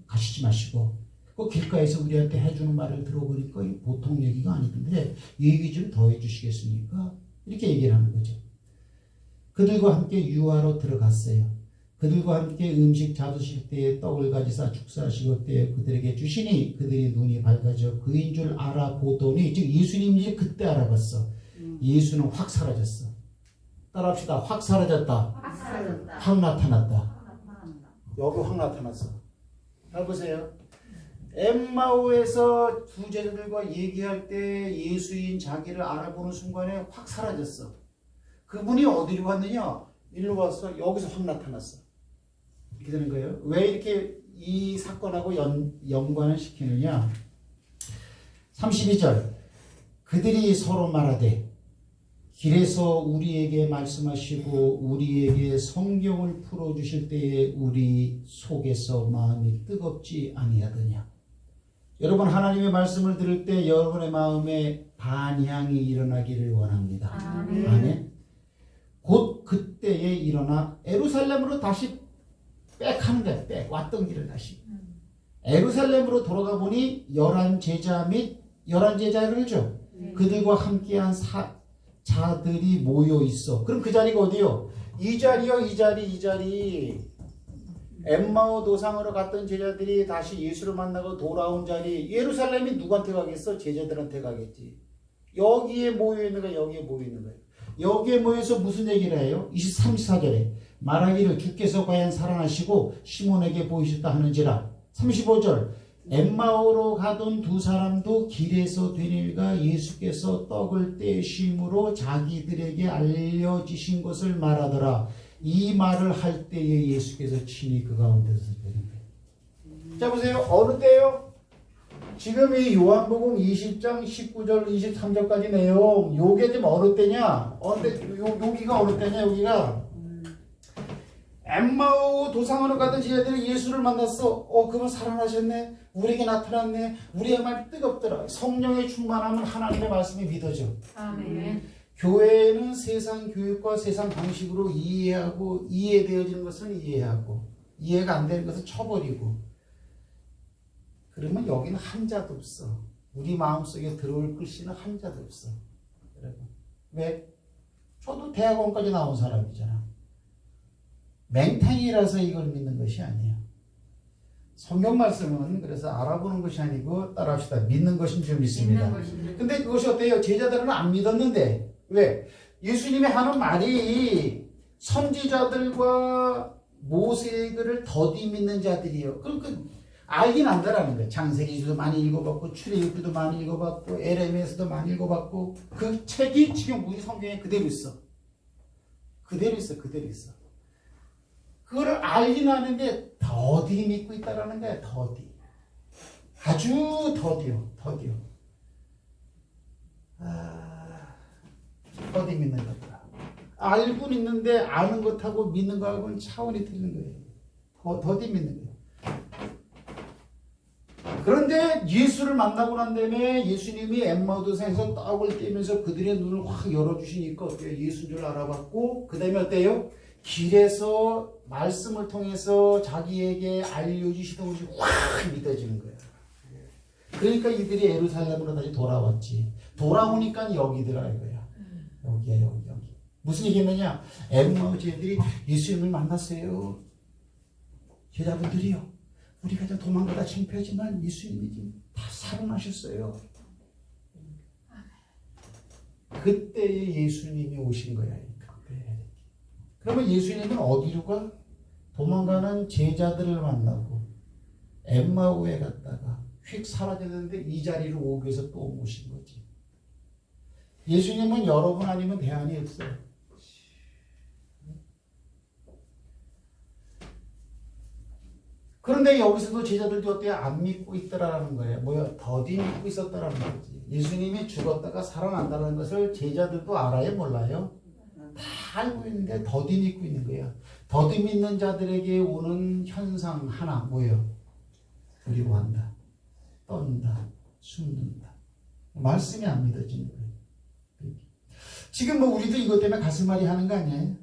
가시지 마시고 그 길가에서 우리한테 해주는 말을 들어보니까 보통 얘기가 아니던데 얘기 좀 더 해주시겠습니까? 이렇게 얘기를 하는 거죠. 그들과 함께 유하로 들어갔어요. 그들과 함께 음식 잡으실 때에 떡을 가지사 축사하시고 때에 그들에게 주시니 그들의 눈이 밝아져 그인 줄 알아보더니, 즉 예수님인지 그때 알아봤어. 예수는 확 사라졌어. 따라합시다. 확 사라졌다. 확 나타났다. 여기 확 나타났어. 잘 보세요. 엠마오에서 두 제자들과 얘기할 때 예수인 자기를 알아보는 순간에 확 사라졌어. 그분이 어디로 갔느냐? 일로 와서 여기서 확 나타났어. 이렇게 되는 거예요. 왜 이렇게 이 사건하고 연관을 시키느냐? 32절. 그들이 서로 말하되 길에서 우리에게 말씀하시고 우리에게 성경을 풀어주실 때에 우리 속에서 마음이 뜨겁지 아니하더냐. 여러분, 하나님의 말씀을 들을 때 여러분의 마음에 반향이 일어나기를 원합니다. 아멘. 곧 그때에 일어나 에루살렘으로 다시 빽 하는 거야. 빽 왔던 길을 다시 에루살렘으로 돌아가 보니 11제자 및 11제자를 줘. 그들과 함께한 자들이 모여 있어. 그럼 그 자리가 어디요? 이 자리요. 이 자리. 엠마오 도상으로 갔던 제자들이 다시 예수를 만나고 돌아온 자리. 예루살렘이 누구한테 가겠어? 제자들한테 가겠지. 여기에 모여 있는 거야. 여기에 모여 있는 거예요. 여기에 모여서 무슨 얘기를 해요? 23절에 말하기를 주께서 과연 살아나시고 시몬에게 보이셨다 하는지라. 35절 엠마오로 가던 두 사람도 길에서 된 일과 예수께서 떡을 떼심으로 자기들에게 알려주신 것을 말하더라. 이 말을 할 때에 예수께서 친히 그 가운데서 되는 거예요. 자 보세요. 어느 때요? 지금 이 요한복음 20장 19절 23절까지 내용, 요게 지금 어느 때냐? 여기가 어느 때냐? 여기가 엠마오 도상으로 가던 제자들이 예수를 만났어. 그분 살아나셨네. 우리에게 나타났네. 우리의 말이 뜨겁더라. 성령의 충만함은 하나님의 말씀이 믿어져. 아멘. 교회는 세상 교육과 세상 방식으로 이해하고, 이해되어지는 것은 이해하고, 이해가 안 되는 것은 쳐버리고, 그러면 여기는 한 자도 없어. 우리 마음속에 들어올 글씨는 한 자도 없어. 여러분. 왜? 저도 대학원까지 나온 사람이잖아. 맹탕이라서 이걸 믿는 것이 아니에요. 성경 말씀은 그래서 알아보는 것이 아니고 따라합시다. 믿는 것인 줄 믿습니다. 근데 그것이 어때요? 제자들은 안 믿었는데 왜? 예수님이 하는 말이 선지자들과 모세의 글을 더디 믿는 자들이에요. 그러니까 알긴 안다라는 거예요. 창세기도 많이 읽어봤고 출애굽기도 많이 읽어봤고 에레미야서도 많이 읽어봤고 그 책이 지금 우리 성경에 그대로 있어. 그대로 있어. 그거를 알긴 아는데 더디 믿고 있다라는 거야. 더디. 아주 더디요. 더디 믿는 거다. 알고는 있는데 아는 것하고 믿는 거하고는 차원이 틀린 거예요. 더디 믿는 거예요. 그런데 예수를 만나고 난 다음에 예수님이 엠마오도상에서 떡을 떼면서 그들의 눈을 확 열어주시니까 어때요? 예수인 줄 알아봤고 그 다음에 어때요? 길에서 말씀을 통해서 자기에게 알려주시던 것이 확 믿어지는 거예요. 그러니까 이들이 예루살렘으로 다시 돌아왔지. 돌아오니까 여기더라 이거야. 여기야 여기. 무슨 얘기했느냐? 엠마오 제자들이 예수님을 만났어요. 제자분들이요. 우리가 좀 도망가다 창피하지만 예수님이 지금 다 살아나셨어요. 그때에 예수님이 오신 거야. 그때. 그러면 예수님은 어디로 가? 도망가는 제자들을 만나고 엠마오에 갔다가 휙 사라졌는데 이 자리로 오기 위해서 또 오신 거지. 예수님은 여러분 아니면 대안이 없어요. 그런데 여기서도 제자들도 어때요? 안 믿고 있더라는 거예요. 뭐야? 더디 믿고 있었더라는 거지. 예수님이 죽었다가 살아난다는 것을 제자들도 알아요? 몰라요? 다 알고 있는데 더디 믿고 있는 거예요. 더디 믿는 자들에게 오는 현상 하나 뭐예요? 그리고 한다. 떤다. 숨는다. 말씀이 안 믿어지는 거예요. 지금 뭐 우리도 이것 때문에 가슴앓이 하는 거 아니에요?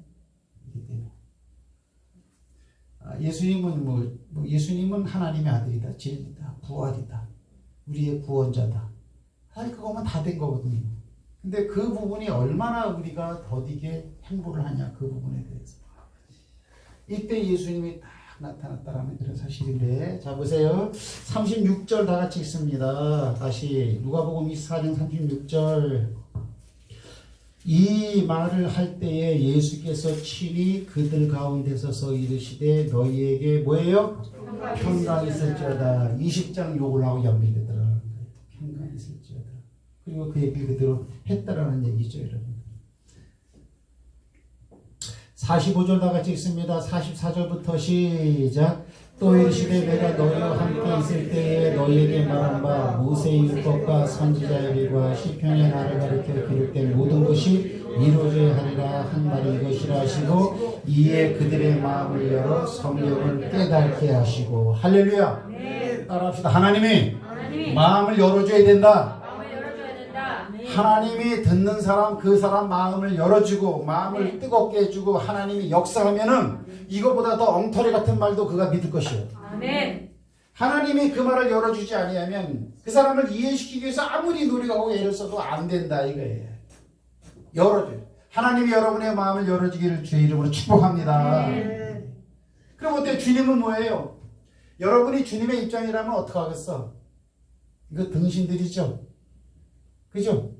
예수님은 예수님은 하나님의 아들이다, 진리다, 부활이다, 우리의 구원자다. 사실 그거만 다 된 거거든요. 근데 그 부분이 얼마나 우리가 더디게 행보를 하냐 그 부분에 대해서. 이때 예수님이 딱 나타났다라는 그런 사실인데, 자 보세요. 36절 다 같이 읽습니다. 다시 누가복음 24장 36절. 이 말을 할 때에 예수께서 친히 그들 가운데서 서 이르시되 너희에게 뭐예요? 평강이 있을지어다. 20장 욕을 하고 연결되더라는 거예요. 평강이 있을지어다. 그리고 그 얘기를 그대로 했다라는 얘기죠, 여러분. 45절 다 같이 읽습니다. 44절부터 시작. 또 이르시되 내가 너희와 함께 있을 때에 너희에게 말한 바 모세의 율법과 선지자의 글과 시편의 나를 가리켜 기록된 모든 것이 이루어져야 하리라 한 말이 이것이라 하시고 이에 그들의 마음을 열어 성경을 깨닫게 하시고. 할렐루야. 네. 따라합시다. 하나님이 마음을 열어줘야 된다. 하나님이 듣는 사람 그 사람 마음을 열어주고 마음을 뜨겁게 해주고 하나님이 역사하면은 이거보다 더 엉터리 같은 말도 그가 믿을 것이요. 아멘. 하나님이 그 말을 열어주지 아니하면 그 사람을 이해시키기 위해서 아무리 노력하고 애를 써도 안 된다 이거예요. 열어줘요. 하나님이 여러분의 마음을 열어주기를 주의 이름으로 축복합니다. 그럼 어때요? 주님은 뭐예요? 여러분이 주님의 입장이라면 어떻게 하겠어? 이거 등신들이죠. 그죠?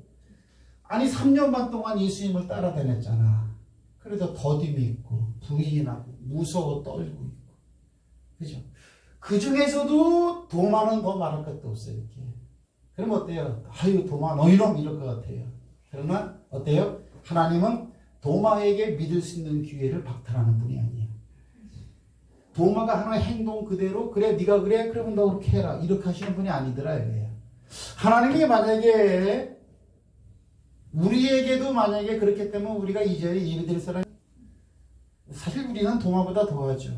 아니 3년 반 동안 예수님을 따라다녔잖아. 그래도 더듬이 있고 부인하고 무서워 떨고 있고, 그죠? 그 중에서도 도마는 더 말할 것도 없어요. 이렇게. 그럼 어때요? 아유 도마 너희놈 이럴 것 같아요. 그러나 어때요? 하나님은 도마에게 믿을 수 있는 기회를 박탈하는 분이 아니에요. 도마가 하는 행동 그대로 그래 네가 그래 그러면 너 그렇게 해라 이렇게 하시는 분이 아니더라 이거예요. 하나님이 만약에 우리에게도 만약에 그렇기 때문에 우리가 이제 예배드릴 사람이 사실 우리는 도마보다 더하죠.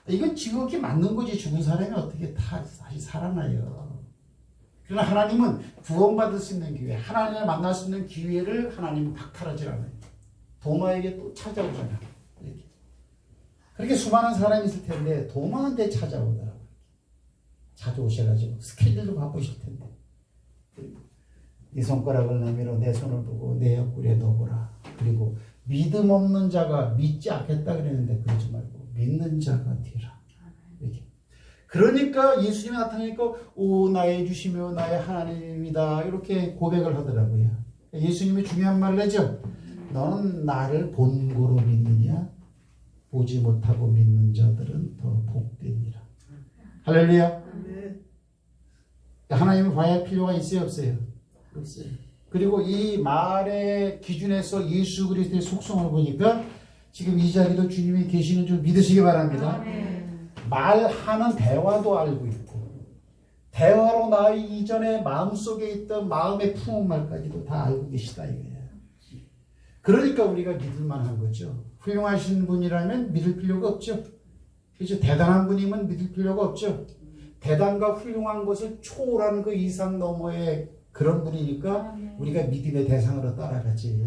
이건 지극히 맞는 거지. 죽은 사람이 어떻게 다시 살아나요. 그러나 하나님은 구원받을 수 있는 기회, 하나님을 만날 수 있는 기회를 하나님은 박탈하지 않아요. 도마에게 또 찾아오잖아요. 이렇게. 그렇게 수많은 사람이 있을 텐데 도마한테 찾아오더라고요. 자주 오셔가지고 스케줄도 바쁘실 텐데 네 손가락을 내밀어 내 손을 보고 내 옆구리에 넣어보라. 그리고 믿음 없는 자가 믿지 않겠다 그랬는데 그러지 말고 믿는 자가 되라. 이렇게. 그러니까 예수님이 나타나니까 오 나의 주시며 나의 하나님이다 이렇게 고백을 하더라고요. 예수님이 중요한 말을 하죠. 너는 나를 본고로 믿느냐? 보지 못하고 믿는 자들은 더 복되니라. 할렐루야. 하나님을 봐야 할 필요가 있어요 없어요? 없어요. 그리고 이 말의 기준에서 예수 그리스도의 속성을 보니까 지금 이 자리도 주님이 계시는 줄 믿으시기 바랍니다. 말하는 대화도 알고 있고 대화로 나의 이전에 마음속에 있던 마음의 품은 말까지도 다 알고 계시다 이거예요. 그러니까 우리가 믿을 만한 거죠. 훌륭하신 분이라면 믿을 필요가 없죠. 그렇죠? 대단한 분이면 믿을 필요가 없죠. 대단과 훌륭한 것을 초월하는 그 이상 너머의 그런 분이니까 우리가 믿음의 대상으로 따라가지.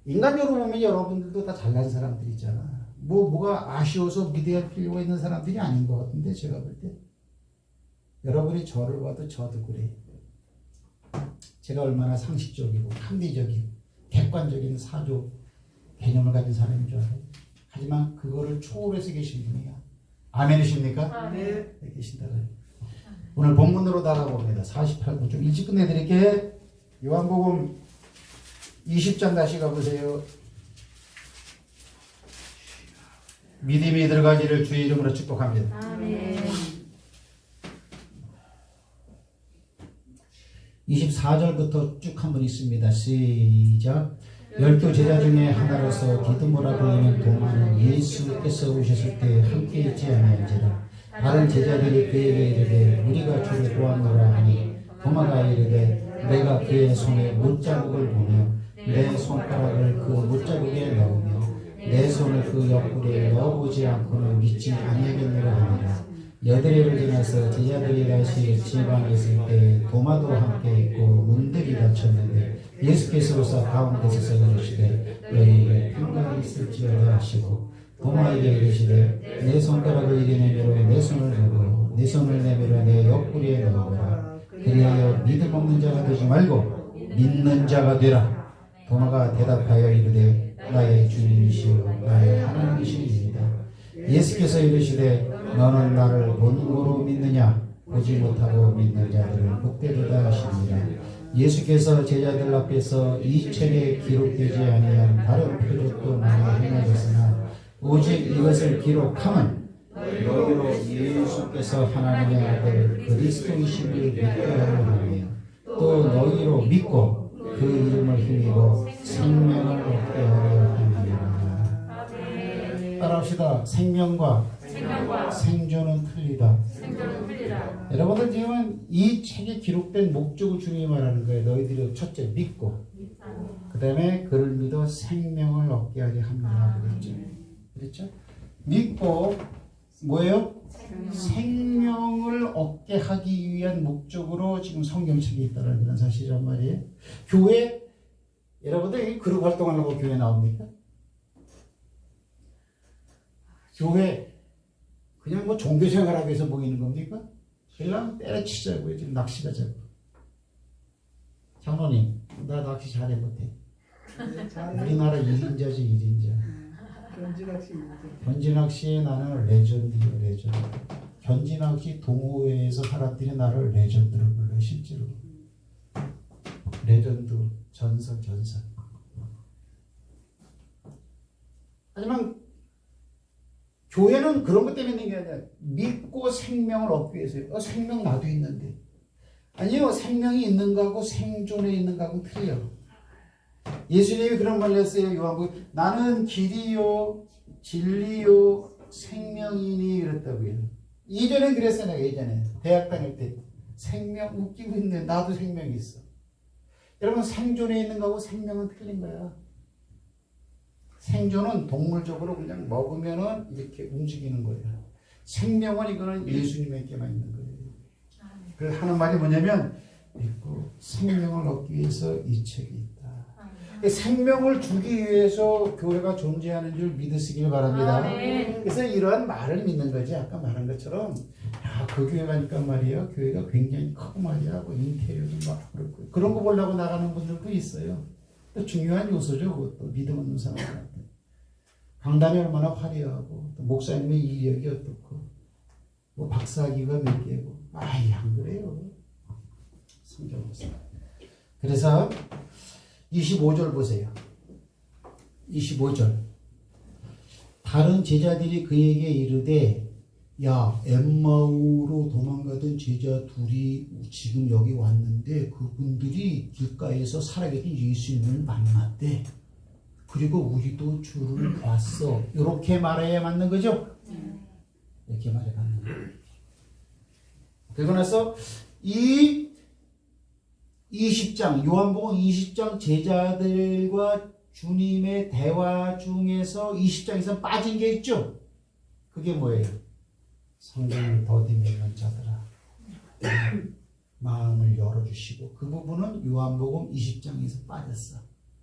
인간적으로 보면 여러분들도 다 잘난 사람들이잖아. 뭐가 아쉬워서 믿어야 할 필요가 있는 사람들이 아닌 것 같은데 제가 볼 때. 여러분이 저를 봐도 저도 그래요. 제가 얼마나 상식적이고 합리적이고 객관적인 사조 개념을 가진 사람인 줄 알아요. 하지만 그거를 초월해서 계신 분이야. 아멘이십니까? 네. 계신다고요. 오늘 본문으로 나가봅니다. 48분 좀 일찍 끝내드릴게. 요한복음 20장 다시 가보세요. 믿음이 들어가기를 주의 이름으로 축복합니다. 아멘. 24절부터 쭉 한번 있습니다. 시작. 12 제자 중에 하나로서 디드모라 불리는 도마는 예수께서 오셨을 때 함께 있지 아니한지라. 다른 제자들이 그에게 이르되 우리가 주를 보았노라 하니 도마가 이르되 내가 그의 손에 못자국을 보며 내 손가락을 그 못자국에 넣으며 내 손을 그 옆구리에 넣어보지 않고는 믿지 아니하겠노라 하니라. 여드레를 지나서 제자들이 다시 지방에 있을 때 도마도 함께 있고 문들이 닫혔는데 예수께서 오사 가운데 서서 이르시되 너희에게 평강이 있을지어다 하시고 도마에게 이르시되 내 손가락을 이리 내밀어 내 손을 보고 내 손을 내밀어 내 옆구리에 넣어보라. 그리하여 믿음 없는 자가 되지 말고 믿는 자가 되라. 도마가 대답하여 이르되 나의 주님이시요 나의 하나님이시니이다. 예수께서 이르시되 너는 나를 본고로 믿느냐? 보지 못하고 믿는 자들은 복되도다 하시니라. 예수께서 제자들 앞에서 이 책에 기록되지 아니한 다른 표적도 많이 행하셨으나 오직 이것을 기록함은 너희로 예수께서 하나님의 아들 그리스도이심을 믿게 하려 하며 또 너희로 믿고 그 이름을 힘입어 생명을 얻게 하려 함이라. 따라합시다. 생명과 생존은 틀리다. 여러분들 지금 이 책에 기록된 목적을 중요히 말하는 거예요. 너희들이 첫째 믿고 그 다음에 그를 믿어 생명을 얻게 하려 합니다. 그랬죠? 믿고 뭐예요? 생명을 얻게 하기 위한 목적으로 지금 성경책이 있다는 그런 사실이란 말이에요. 교회 여러분들 그룹 활동하려고 교회 나옵니까? 교회 그냥 뭐 종교생활하기 위해서 모이는 겁니까? 그냥 때려치자고요. 지금 낚시가 자고. 장로님, 나 낚시 잘해 못해. 우리나라 1인자지 1인자. 견지낚시에 나는 레전드요 레전드. 견지낚시 동호회에서 사람들이 나를 레전드로 불러요. 실제로. 레전드, 전설. 하지만 교회는 그런 것 때문에 있는 게 아니라 믿고 생명을 얻기 위해서요. 생명 나도 있는데. 아니요. 생명이 있는 거하고 생존에 있는 거하고 틀려. 예수님이 그런 말을 했어요. 요한복음. 나는 길이요 진리요 생명이니 이랬다고요. 이전엔 그랬어요. 내가 예전에 대학 다닐 때. 생명 웃기고 있네. 나도 생명이 있어. 여러분 생존에 있는 거하고 생명은 틀린 거야. 생존은 동물적으로 그냥 먹으면은 이렇게 움직이는 거예요. 생명은 이거는 예수님에게만 있는 거예요. 그 하는 말이 뭐냐면 믿고 생명을 얻기 위해서 이 책이 있다. 생명을 주기 위해서 교회가 존재하는 줄 믿으시길 바랍니다. 그래서 이러한 말을 믿는 거지. 아까 말한 것처럼 야, 그 교회 가니까 말이에요. 교회가 굉장히 크고 말이야. 뭐 인테리어도 막 그렇고 그런 거 보려고 나가는 분들도 있어요. 또 중요한 요소죠. 그것도 믿음 없는 사람들한테. 강단이 얼마나 화려하고 또 목사님의 이력이 어떻고 뭐 박사학위가 몇 개고 아이 안 그래요. 성경 보세요. 그래서 25절 보세요. 25절. 다른 제자들이 그에게 이르되 야 엠마오로 도망가던 제자 둘이 지금 여기 왔는데 그분들이 길가에서 살아계신 예수님을 만났대. 그리고 우리도 주를 봤어. 이렇게 말해야 맞는 거죠? 이렇게 말해야 맞는 거예요. 그리고 나서 이 20장 요한복음 20장 제자들과 주님의 대화 중에서 20장에서 빠진 게 있죠. 그게 뭐예요? 성경을 더디매는 자들아 마음을 열어주시고 그 부분은 요한복음 20장에서 빠졌어.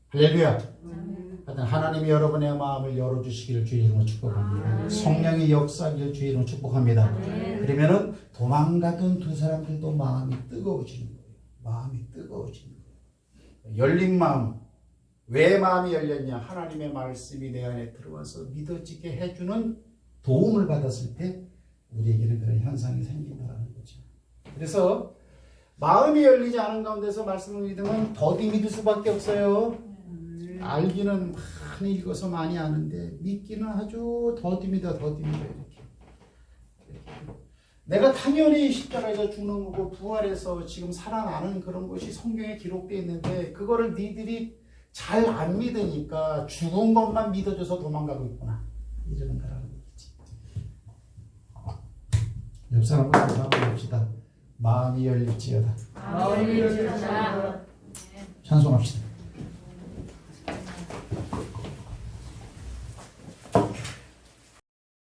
할렐루야. 하여튼 하나님이 여러분의 마음을 열어주시기를 주의 이름으로 축복합니다. 성령의 역사하기를 주의 이름으로 축복합니다. 그러면은 도망가던 두 사람들도 마음이 뜨거워지는 거예요. 마음이 뜨거워지는 거예요. 열린 마음. 왜 마음이 열렸냐? 하나님의 말씀이 내 안에 들어와서 믿어지게 해주는 도움을 받았을 때 우리에게는 그런 현상이 생긴다는 거죠. 그래서 마음이 열리지 않은 가운데서 말씀을 믿으면 더디 믿을 수밖에 없어요. 알기는 많이 읽어서 많이 아는데 믿기는 아주 더디 믿어 이렇게. 내가 당연히 십자가에서 죽는 거고 부활해서 지금 살아나는 그런 것이 성경에 기록되어 있는데 그거를 니들이 잘 안 믿으니까 죽은 것만 믿어줘서 도망가고 있구나 이러는 거라는 거지. 옆 사람과 한번 봅시다. 마음이 열릴지어다. 마음이 열릴지어다. 찬송합시다.